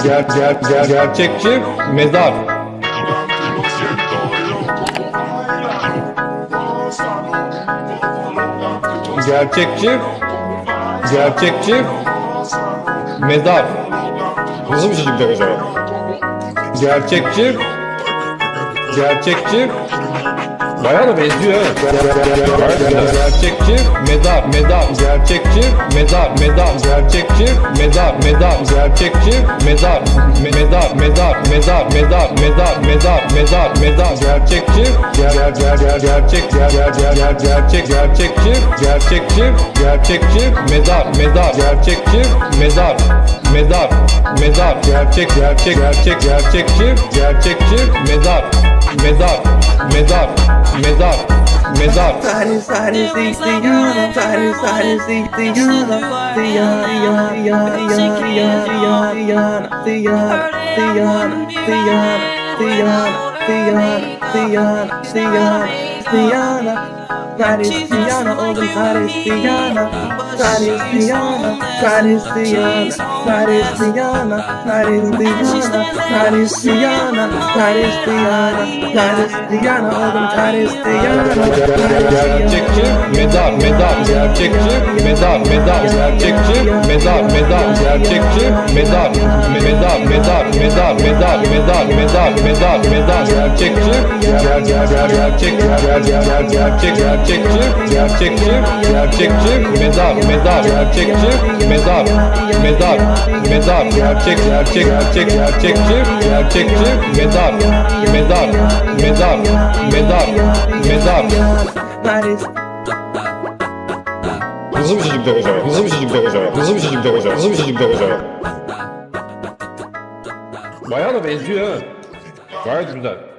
Gerçekçi mezar. Gerçekçi mezar. Nasıl bir çocuk acaba? Gerçekçi bayağı da benziyor ha. Gerçekçi mezar. Gerçekçi mezar. Gerçekçi mezar. Gerçekçi mezar. Gerçekçi mezar. Gerçekçi mezar. Gerçekçi mezar. Diana, oğlum Paris Diana, Paris Diana, Paris Diana, Paris Diana, Paris Diana, Paris Diana, Paris Diana, Paris Diana, oğlum Paris Diana. Gerçekçi mezar. Gerçekçi mezar. Gerçekçi mezar. Gerçekçi mezar. Gerçekçi mezar. Gerçekçi mezar. Nasıl bir çocuk acaba? Nasıl bir çocuk acaba? Bayağı da benziyor ha. Gayet güzel.